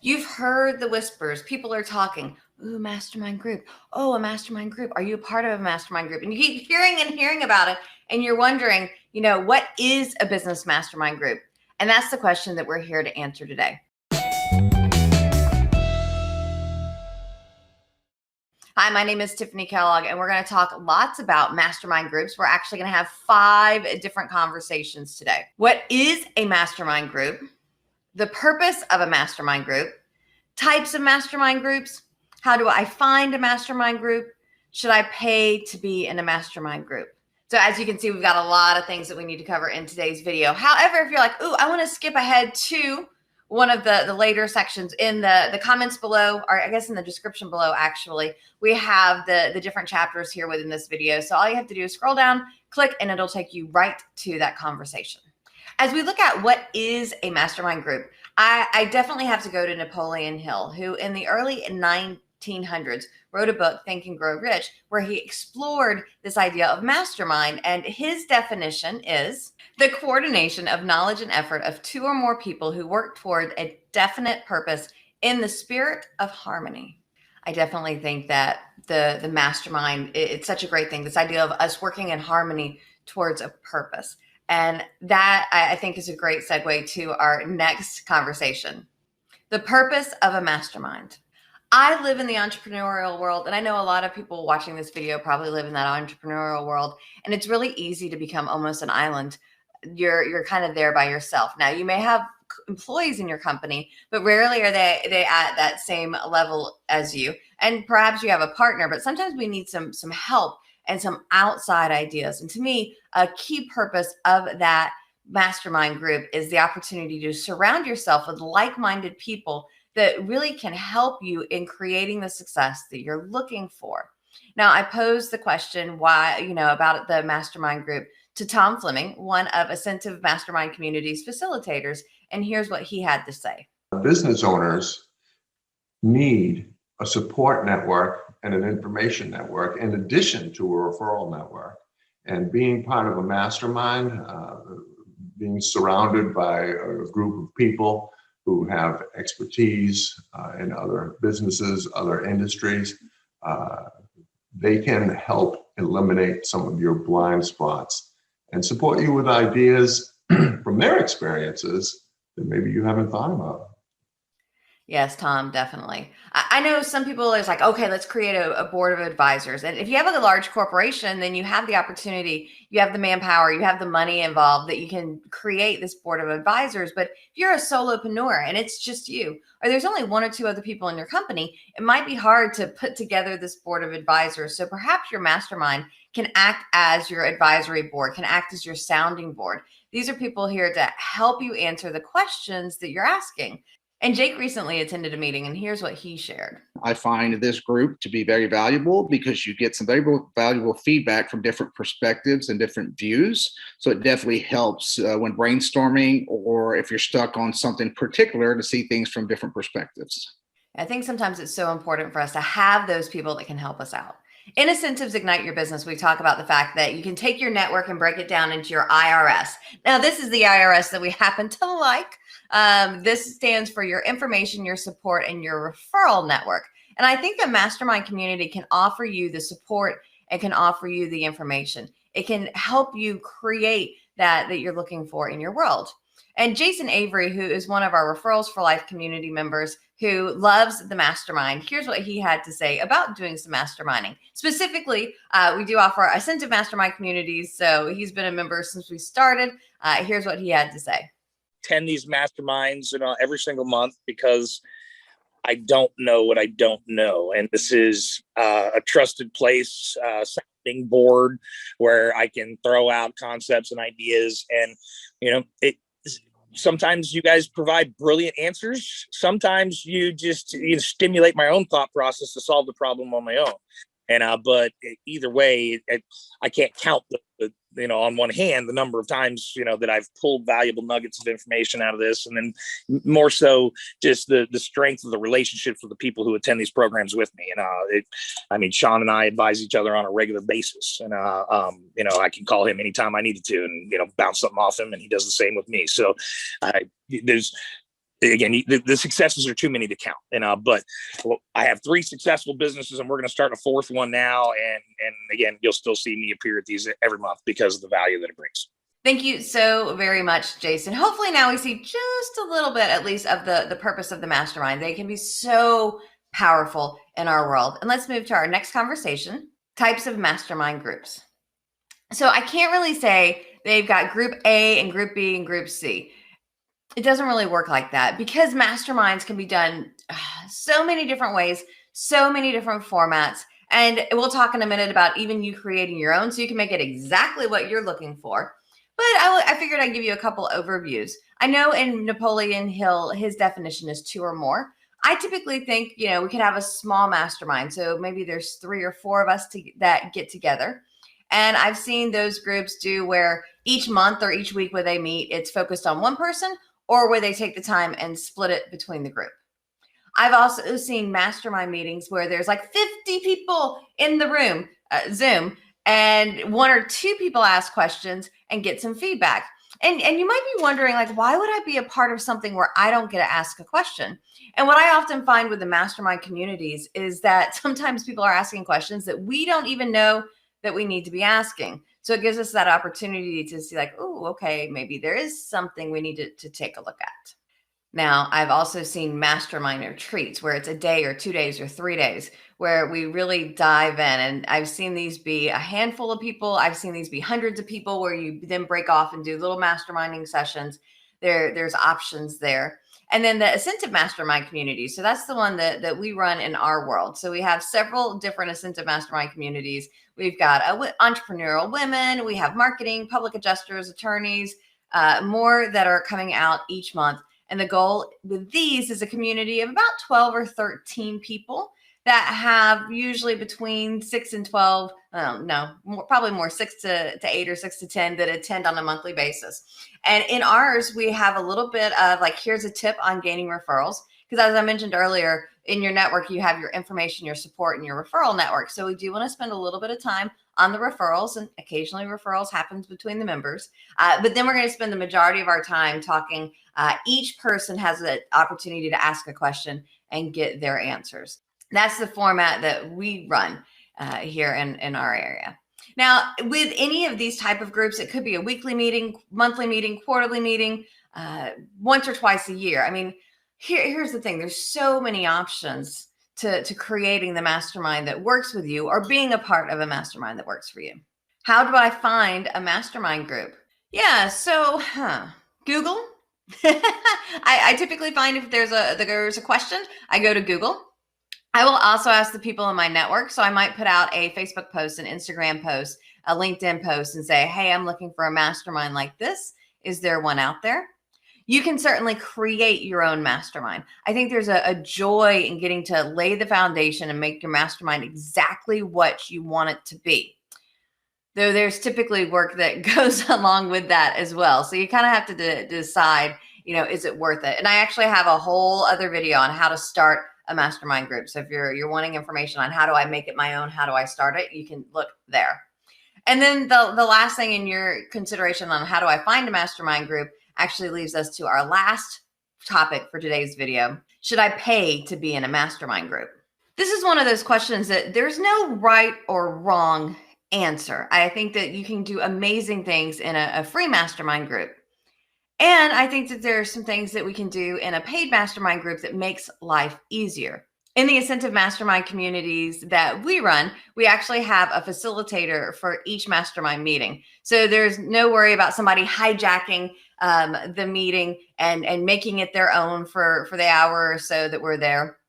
You've heard the whispers. People are talking. Ooh, mastermind group. Oh, a mastermind group. Are you a part of a mastermind group? And you keep hearing and hearing about it. And you're wondering, what is a business mastermind group? And that's the question that we're here to answer today. Hi, my name is Tiffanie Kellog, and we're going to talk lots about mastermind groups. We're actually going to have 5 different conversations today. What is a mastermind group? The purpose of a mastermind group, types of mastermind groups, how do I find a mastermind group, should I pay to be in a mastermind group? So as you can see, we've got a lot of things that we need to cover in today's video. However, if you're like, ooh, I want to skip ahead to one of the later sections, in the comments below, or I guess in the description below, actually, we have the different chapters here within this video. So all you have to do is scroll down, click, and it'll take you right to that conversation. As we look at what is a mastermind group, I definitely have to go to Napoleon Hill, who in the early 1900s wrote a book, Think and Grow Rich, where he explored this idea of mastermind. And his definition is the coordination of knowledge and effort of 2 or more people who work toward a definite purpose in the spirit of harmony. I definitely think that the mastermind, it's such a great thing, this idea of us working in harmony towards a purpose. And that, I think, is a great segue to our next conversation. The purpose of a mastermind. I live in the entrepreneurial world, and I know a lot of people watching this video probably live in that entrepreneurial world, and it's really easy to become almost an island. You're kind of there by yourself. Now, you may have employees in your company, but rarely are they at that same level as you. And perhaps you have a partner, but sometimes we need some help and some outside ideas. And to me, a key purpose of that mastermind group is the opportunity to surround yourself with like-minded people that really can help you in creating the success that you're looking for. Now, I posed the question why, about the mastermind group to Tom Fleming, one of Asentiv Mastermind Community's facilitators, and here's what he had to say. Business owners need a support network and an information network in addition to a referral network. And being part of a mastermind, being surrounded by a group of people who have expertise in other businesses, other industries, they can help eliminate some of your blind spots and support you with ideas from their experiences that maybe you haven't thought about. Yes, Tom, definitely. I know some people is like, okay, let's create a board of advisors. And if you have a large corporation, then you have the opportunity, you have the manpower, you have the money involved that you can create this board of advisors. But if you're a solopreneur and it's just you, or there's only 1 or 2 other people in your company, it might be hard to put together this board of advisors. So perhaps your mastermind can act as your advisory board, can act as your sounding board. These are people here to help you answer the questions that you're asking. And Jake recently attended a meeting, and here's what he shared. I find this group to be very valuable because you get some very valuable feedback from different perspectives and different views. So it definitely helps when brainstorming, or if you're stuck on something particular, to see things from different perspectives. I think sometimes it's so important for us to have those people that can help us out. In Asentiv's Ignite Your Business, we talk about the fact that you can take your network and break it down into your IRS. Now, this is the IRS that we happen to like. This stands for your information, your support, and your referral network. And I think the mastermind community can offer you the support and can offer you the information. It can help you create that you're looking for in your world. And Jason Avery, who is one of our Referrals for Life community members who loves the mastermind, here's what he had to say about doing some masterminding. Specifically, we do offer Asentiv Mastermind communities, so he's been a member since we started. Here's what he had to say. Attend these masterminds, every single month because I don't know what I don't know. And this is a trusted place, sounding board where I can throw out concepts and ideas. And, sometimes you guys provide brilliant answers. Sometimes you just stimulate my own thought process to solve the problem on my own. And but either way, I can't count the on one hand the number of times that I've pulled valuable nuggets of information out of this, and then more so just the strength of the relationships with the people who attend these programs with me. And Sean and I advise each other on a regular basis, and I can call him anytime I needed to, and bounce something off him, and he does the same with me. So there's again, the successes are too many to count. But I have 3 successful businesses, and we're going to start a 4th one now. And again, you'll still see me appear at these every month because of the value that it brings. Thank you so very much, Jason. Hopefully now we see just a little bit, at least, of the purpose of the mastermind. They can be so powerful in our world. And let's move to our next conversation, types of mastermind groups. So I can't really say they've got group A and group B and group C. It doesn't really work like that, because masterminds can be done so many different ways, so many different formats. And we'll talk in a minute about even you creating your own so you can make it exactly what you're looking for. But I figured I'd give you a couple overviews. I know in Napoleon Hill, his definition is 2 or more. I typically think, we could have a small mastermind. So maybe there's 3 or 4 of us that get together. And I've seen those groups do where each month or each week where they meet, it's focused on one person, or where they take the time and split it between the group. I've also seen mastermind meetings where there's like 50 people in the room, Zoom, and 1 or 2 people ask questions and get some feedback. And you might be wondering, like, why would I be a part of something where I don't get to ask a question? And what I often find with the mastermind communities is that sometimes people are asking questions that we don't even know that we need to be asking. So it gives us that opportunity to see, like, oh, okay, maybe there is something we need to take a look at. Now, I've also seen mastermind retreats where it's a day or 2 days or 3 days where we really dive in. And I've seen these be a handful of people. I've seen these be hundreds of people where you then break off and do little masterminding sessions. There's options there. And then the Asentiv Mastermind Community. So that's the one that we run in our world. So we have several different Asentiv Mastermind communities. We've got entrepreneurial women. We have marketing, public adjusters, attorneys, more that are coming out each month. And the goal with these is a community of about 12 or 13 people that have usually between 6 and 12, probably more 6 to 8 or 6 to 10 that attend on a monthly basis. And in ours, we have a little bit of like, here's a tip on gaining referrals. Because as I mentioned earlier, in your network, you have your information, your support, and your referral network. So we do want to spend a little bit of time on the referrals, and occasionally referrals happens between the members. But then we're going to spend the majority of our time talking. Each person has an opportunity to ask a question and get their answers. That's the format that we run here in our area. Now, with any of these type of groups, it could be a weekly meeting, monthly meeting, quarterly meeting, once or twice a year. I mean, here's the thing. There's so many options to creating the mastermind that works with you, or being a part of a mastermind that works for you. How do I find a mastermind group? Yeah, so Google. I typically find if there's a question, I go to Google. I will also ask the people in my network. So I might put out a Facebook post, an Instagram post, a LinkedIn post, and say, hey, I'm looking for a mastermind like this. Is there one out there? You can certainly create your own mastermind. I think there's a joy in getting to lay the foundation and make your mastermind exactly what you want it to be. Though there's typically work that goes along with that as well. So you kind of have to decide, is it worth it? And I actually have a whole other video on how to start a mastermind group. So if you're wanting information on how do I make it my own, how do I start it, you can look there. And then the last thing in your consideration on how do I find a mastermind group actually leads us to our last topic for today's video. Should I pay to be in a mastermind group? This is one of those questions that there's no right or wrong answer. I think that you can do amazing things in a free mastermind group. And I think that there are some things that we can do in a paid mastermind group that makes life easier. In the Asentiv Mastermind communities that we run, we actually have a facilitator for each mastermind meeting. So there's no worry about somebody hijacking the meeting and making it their own for the hour or so that we're there.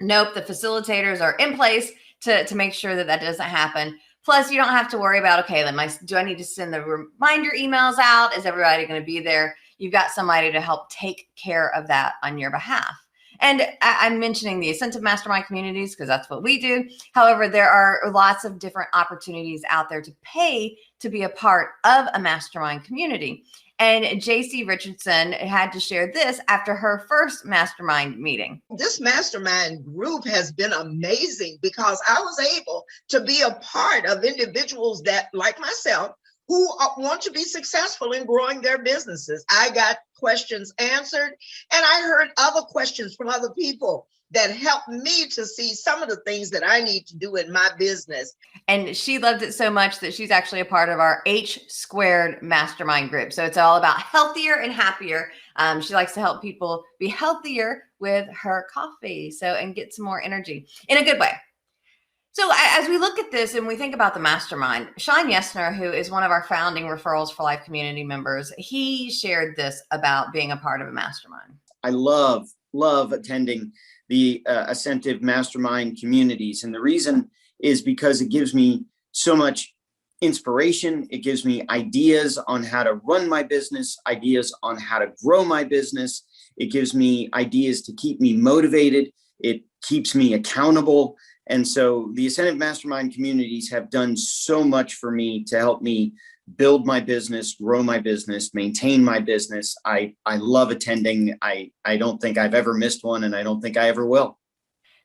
Nope, the facilitators are in place to make sure that doesn't happen. Plus, you don't have to worry about, okay, then do I need to send the reminder emails out? Is everybody going to be there? You've got somebody to help take care of that on your behalf. And I'm mentioning the Asentiv Mastermind communities because that's what we do. However, there are lots of different opportunities out there to pay to be a part of a mastermind community. And JC Richardson had to share this after her first mastermind meeting. This mastermind group has been amazing because I was able to be a part of individuals that, like myself, who want to be successful in growing their businesses. I got questions answered. And I heard other questions from other people that helped me to see some of the things that I need to do in my business. And she loved it so much that she's actually a part of our H Squared Mastermind group. So it's all about healthier and happier. She likes to help people be healthier with her coffee, and get some more energy in a good way. So as we look at this and we think about the mastermind, Sean Yesner, who is one of our founding Referrals for Life community members, he shared this about being a part of a mastermind. I love attending the Asentiv Mastermind communities. And the reason is because it gives me so much inspiration. It gives me ideas on how to run my business, ideas on how to grow my business. It gives me ideas to keep me motivated. It keeps me accountable. And so the Asentiv Mastermind communities have done so much for me to help me build my business, grow my business, maintain my business. I love attending. I don't think I've ever missed one, and I don't think I ever will.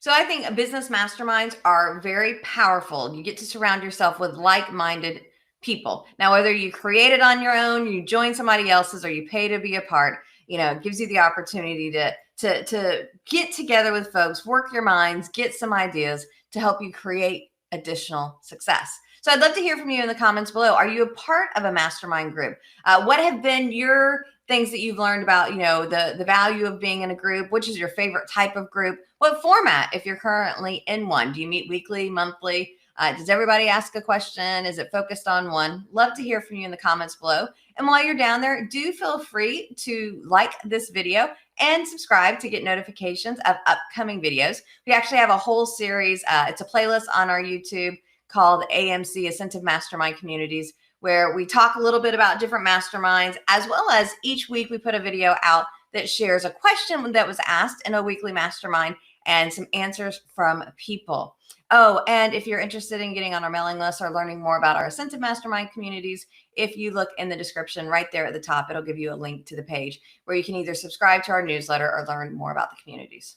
So I think business masterminds are very powerful. You get to surround yourself with like-minded people. Now, whether you create it on your own, you join somebody else's, or you pay to be a part, it gives you the opportunity to get together with folks, work your minds, get some ideas to help you create additional success. So I'd love to hear from you in the comments below. Are you a part of a mastermind group? What have been your things that you've learned about, the value of being in a group? Which is your favorite type of group? What format, if you're currently in one? Do you meet weekly, monthly? Does everybody ask a question? Is it focused on one? Love to hear from you in the comments below. And while you're down there, do feel free to like this video and subscribe to get notifications of upcoming videos. We actually have a whole series. It's a playlist on our YouTube called AMC, Asentiv Mastermind Communities, where we talk a little bit about different masterminds, as well as each week we put a video out that shares a question that was asked in a weekly mastermind and some answers from people. Oh, and if you're interested in getting on our mailing list or learning more about our Asentiv Mastermind communities, if you look in the description right there at the top, it'll give you a link to the page where you can either subscribe to our newsletter or learn more about the communities.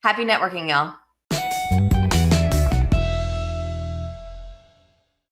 Happy networking, y'all.